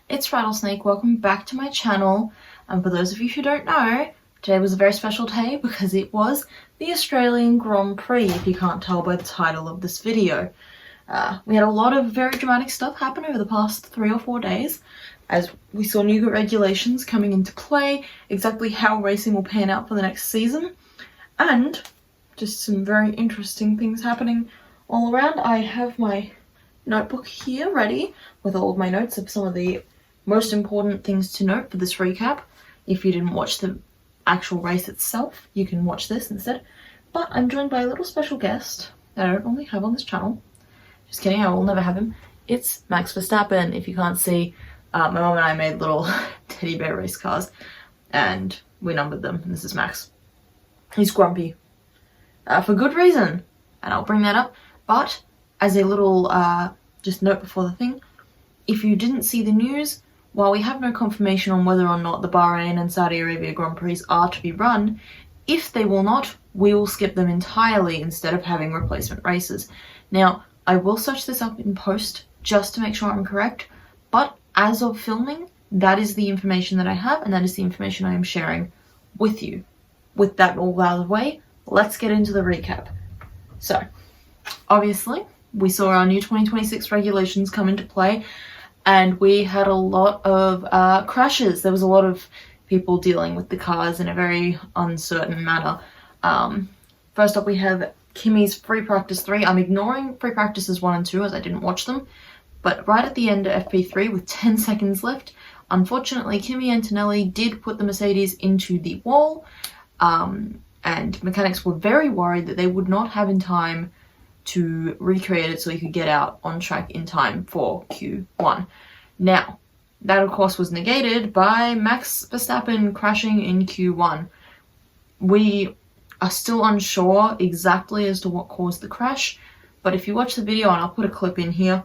It's Rattlesnake. Welcome back to my channel. And for those of you who don't know, today was a very special day because it was the Australian Grand Prix, if you can't tell by the title of this video. We had a lot of very dramatic stuff happen over the past 3 or 4 days as we saw new regulations coming into play, exactly how racing will pan out for the next season, and just some very interesting things happening all around. I have my notebook here ready with all of my notes of some of the most important things to note for this recap. If you didn't watch the actual race itself, you can watch this instead. But I'm joined by a little special guest that I don't normally have on this channel. Just kidding, I will never have him. It's Max Verstappen. If you can't see, my mom and I made little teddy bear race cars and we numbered them, and this is Max. He's grumpy. For good reason, and I'll bring that up. But as a little just note before the thing, if you didn't see the news, while we have no confirmation on whether or not the Bahrain and Saudi Arabia Grand Prix are to be run, if they will not, we will skip them entirely instead of having replacement races. Now, I will search this up in post just to make sure I'm correct, but as of filming, that is the information that I have, and that is the information I am sharing with you. With that all out of the way, let's get into the recap. So, obviously, we saw our new 2026 regulations come into play, and we had a lot of crashes. There was a lot of people dealing with the cars in a very uncertain manner. First up, we have Kimi's free practice 3. I'm ignoring free practices 1 and 2 as I didn't watch them, but right at the end of FP3 with 10 seconds left, unfortunately Kimi Antonelli did put the Mercedes into the wall, and mechanics were very worried that they would not have in time to recreate it so he could get out on track in time for Q1. Now, that of course was negated by Max Verstappen crashing in Q1. We are still unsure exactly as to what caused the crash, but if you watch the video, and I'll put a clip in here.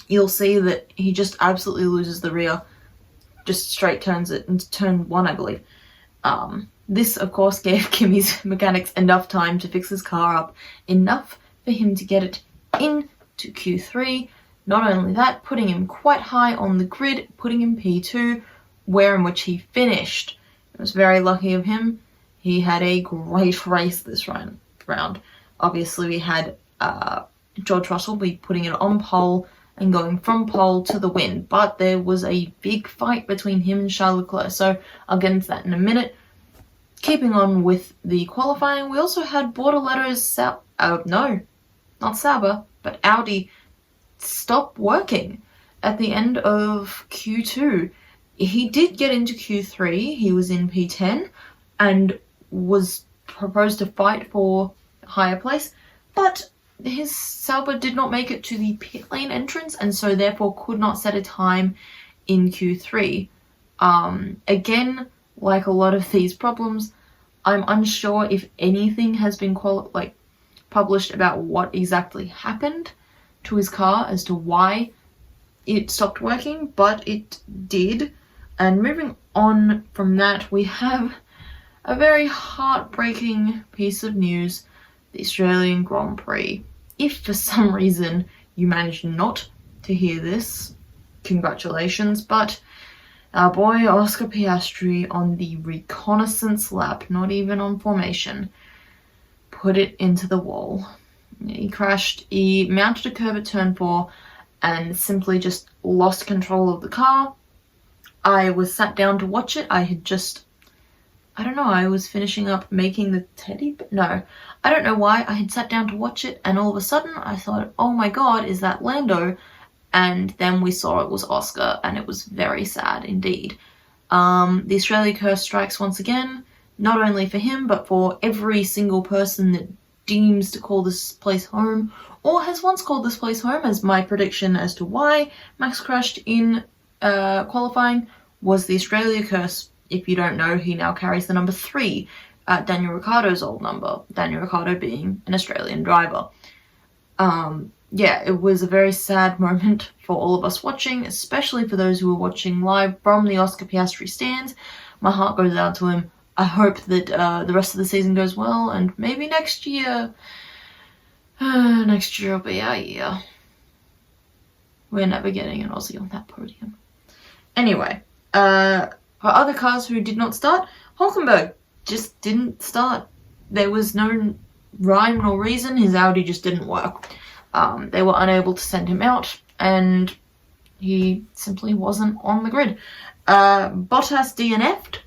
You'll see that he just absolutely loses the rear, just straight turns it into turn 1, I believe. This, of course, gave Kimi's mechanics enough time to fix his car up, enough for him to get it into Q3. Not only that, putting him quite high on the grid, putting him P2, where in which he finished. It was very lucky of him. He had a great race this round. Obviously, we had George Russell be putting it on pole and going from pole to the win, but there was a big fight between him and Charles Leclerc, so I'll get into that in a minute. Keeping on with the qualifying, we also had Bortoletto's no, not Sauber, but Audi stop working at the end of Q2. He did get into Q3, he was in P10 and was proposed to fight for higher place, but his Sauber did not make it to the pit lane entrance and so therefore could not set a time in Q3. Again, like a lot of these problems, I'm unsure if anything has been published about what exactly happened to his car as to why it stopped working, but it did. And moving on from that, we have a very heartbreaking piece of news: the Australian Grand Prix. If for some reason you managed not to hear this, congratulations, but our boy Oscar Piastri on the reconnaissance lap, not even on formation, put it into the wall. He crashed, he mounted a curb at turn 4 and simply just lost control of the car. I was sat down to watch it. I was finishing up making the teddy bear. No, I don't know why. I had sat down to watch it and all of a sudden I thought, oh my god, is that Lando? And then we saw it was Oscar, and it was very sad indeed. The Australia curse strikes once again, not only for him, but for every single person that deems to call this place home, or has once called this place home, as my prediction as to why Max crashed in qualifying was the Australia curse. If you don't know, he now carries the number 3, Daniel Ricciardo's old number, Daniel Ricciardo being an Australian driver. yeah, it was a very sad moment for all of us watching, especially for those who were watching live from the Oscar Piastri stands. My heart goes out to him. I hope that the rest of the season goes well, and maybe next year will be our year. We're never getting an Aussie on that podium. Anyway, for other cars who did not start, Hulkenberg just didn't start. There was no rhyme nor reason. His Audi just didn't work. They were unable to send him out, and he simply wasn't on the grid. Bottas DNF'd.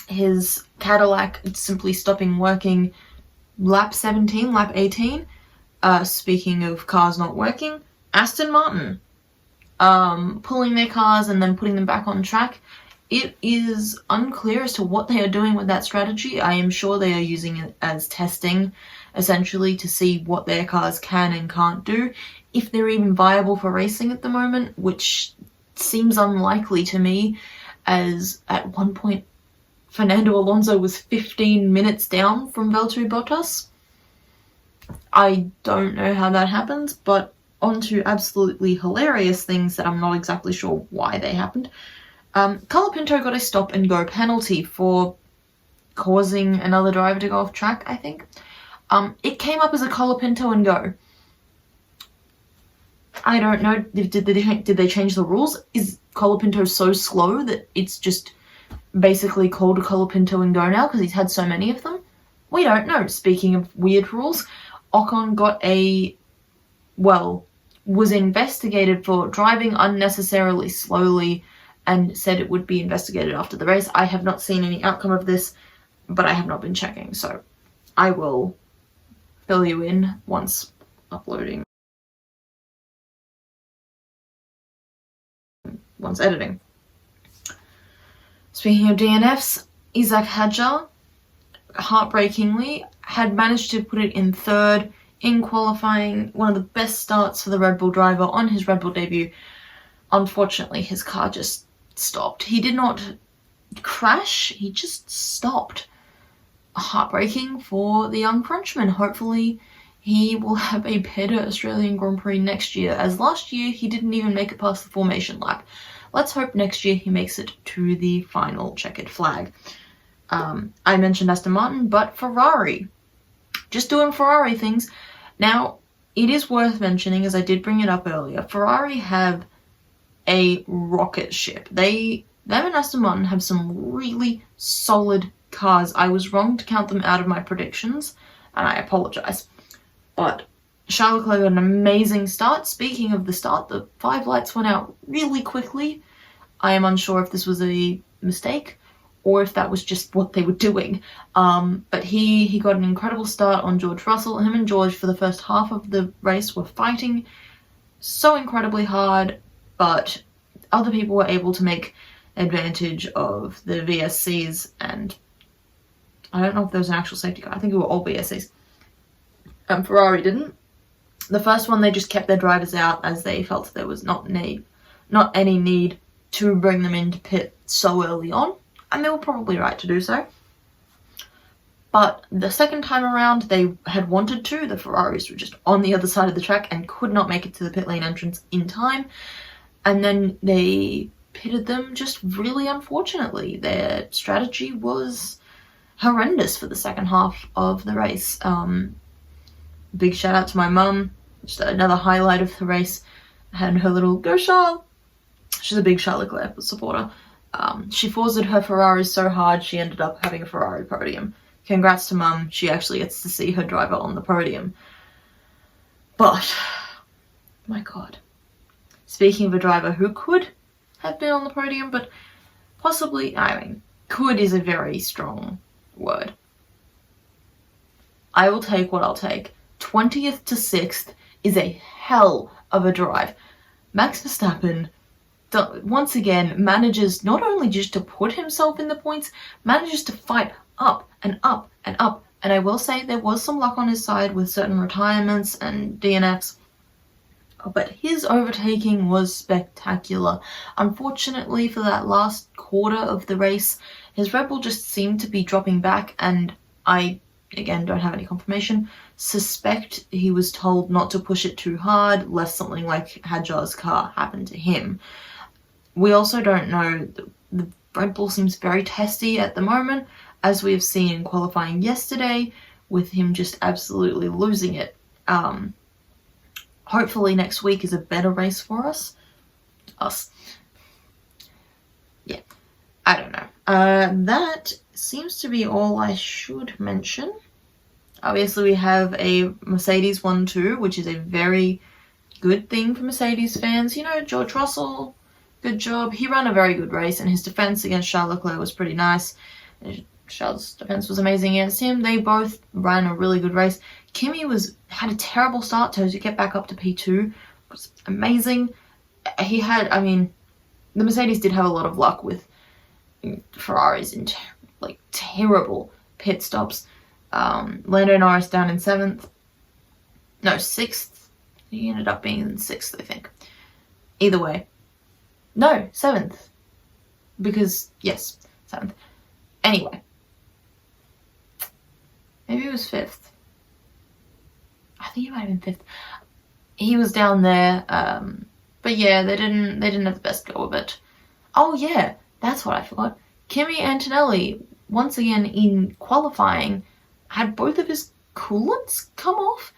His Cadillac simply stopping working lap 17, lap 18. Speaking of cars not working, Aston Martin pulling their cars and then putting them back on track. It is unclear as to what they are doing with that strategy. I am sure they are using it as testing, essentially, to see what their cars can and can't do, if they're even viable for racing at the moment, which seems unlikely to me, as at one point Fernando Alonso was 15 minutes down from Valtteri Bottas. I don't know how that happens, but on to absolutely hilarious things that I'm not exactly sure why they happened. Colapinto got a stop and go penalty for causing another driver to go off track, I think. It came up as a Colapinto and go. I don't know, did they change the rules? Is Colapinto so slow that it's just basically called a Colapinto and go now because he's had so many of them? We don't know. Speaking of weird rules, Ocon got was investigated for driving unnecessarily slowly and said it would be investigated after the race. I have not seen any outcome of this, but I have not been checking, so I will fill you in once uploading, once editing. Speaking of DNFs, Isaac Hadjar, heartbreakingly, had managed to put it in third in qualifying, one of the best starts for the Red Bull driver on his Red Bull debut. Unfortunately, his car just stopped. He did not crash, he just stopped. Heartbreaking for the young Frenchman. Hopefully he will have a better Australian Grand Prix next year, as last year he didn't even make it past the formation lap. Let's hope next year he makes it to the final checkered flag. I mentioned Aston Martin, but Ferrari. Just doing Ferrari things. Now, it is worth mentioning, as I did bring it up earlier, Ferrari have a rocket ship. Them and Aston Martin have some really solid cars. I was wrong to count them out of my predictions, and I apologize. But Charles Leclerc got an amazing start. Speaking of the start, the 5 lights went out really quickly. I am unsure if this was a mistake or if that was just what they were doing. But he got an incredible start on George Russell. Him and George, for the first half of the race, were fighting so incredibly hard, but other people were able to make advantage of the VSCs, and I don't know if there was an actual safety car. I think it were all VSCs. Ferrari didn't. The first one, they just kept their drivers out as they felt there was not any need to bring them into pit so early on, and they were probably right to do so. But the second time around, they had wanted to. The Ferraris were just on the other side of the track and could not make it to the pit lane entrance in time. And then they pitted them just really unfortunately. Their strategy was horrendous for the second half of the race. Big shout out to my mum. Just another highlight of the race. And her little "Go Charles!" She's a big Charles Leclerc supporter. She forced her Ferrari so hard she ended up having a Ferrari podium. Congrats to Mum. She actually gets to see her driver on the podium. But, my God. Speaking of a driver who could have been on the podium, but possibly, could is a very strong word. I will take what I'll take. 20th to 6th is a hell of a drive. Max Verstappen, once again, manages not only just to put himself in the points, manages to fight up and up and up. And I will say there was some luck on his side with certain retirements and DNFs, but his overtaking was spectacular. Unfortunately, for that last quarter of the race, his Red Bull just seemed to be dropping back, and I again, don't have any confirmation. Suspect he was told not to push it too hard, lest something like Hadjar's car happen to him. We also don't know. The Red Bull seems very testy at the moment, as we have seen in qualifying yesterday, with him just absolutely losing it. Hopefully next week is a better race for us. Yeah, I don't know. That seems to be all I should mention. Obviously we have a Mercedes 1-2, which is a very good thing for Mercedes fans. You know, George Russell, good job. He ran a very good race, and his defense against Charles Leclerc was pretty nice. Charles' defense was amazing against him. They both ran a really good race. Kimi had a terrible start to get back up to P2. It was amazing. He had, I mean, the Mercedes did have a lot of luck with Ferraris in terrible pit stops. Lando Norris down in 7th. No, 6th. He ended up being in 6th, I think. Either way. No, 7th. Because, yes, 7th. Anyway. Maybe it was 5th. I think he might have been 5th. He was down there, but yeah, they didn't have the best go of it. Oh yeah, that's what I forgot. Kimi Antonelli, once again in qualifying, had both of his coolants come off.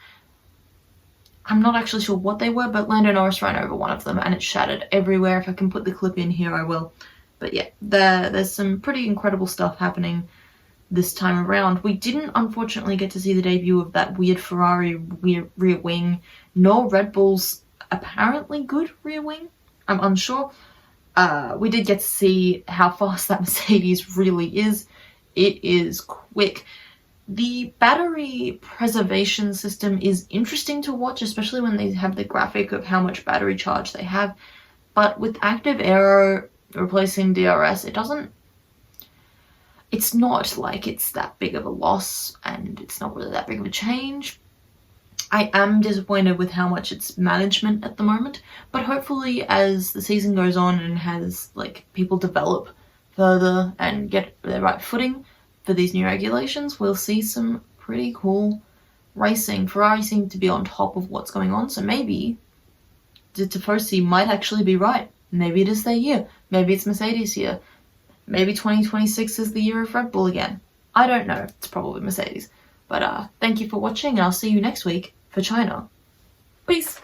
I'm not actually sure what they were, but Lando Norris ran over one of them and it shattered everywhere. If I can put the clip in here, I will. But yeah, there's some pretty incredible stuff happening this time around. We didn't unfortunately get to see the debut of that weird Ferrari rear wing, nor Red Bull's apparently good rear wing. I'm unsure. We did get to see how fast that Mercedes really is. It is quick. The battery preservation system is interesting to watch, especially when they have the graphic of how much battery charge they have. But with active aero replacing DRS, it's not like it's that big of a loss, and it's not really that big of a change. I am disappointed with how much it's management at the moment, but hopefully as the season goes on and has people develop further and get the right footing for these new regulations, we'll see some pretty cool racing. Ferrari seem to be on top of what's going on, so maybe the Tifosi might actually be right. Maybe it is their year. Maybe it's Mercedes' year. Maybe 2026 is the year of Red Bull again. I don't know. It's probably Mercedes. But thank you for watching, and I'll see you next week for China. Peace!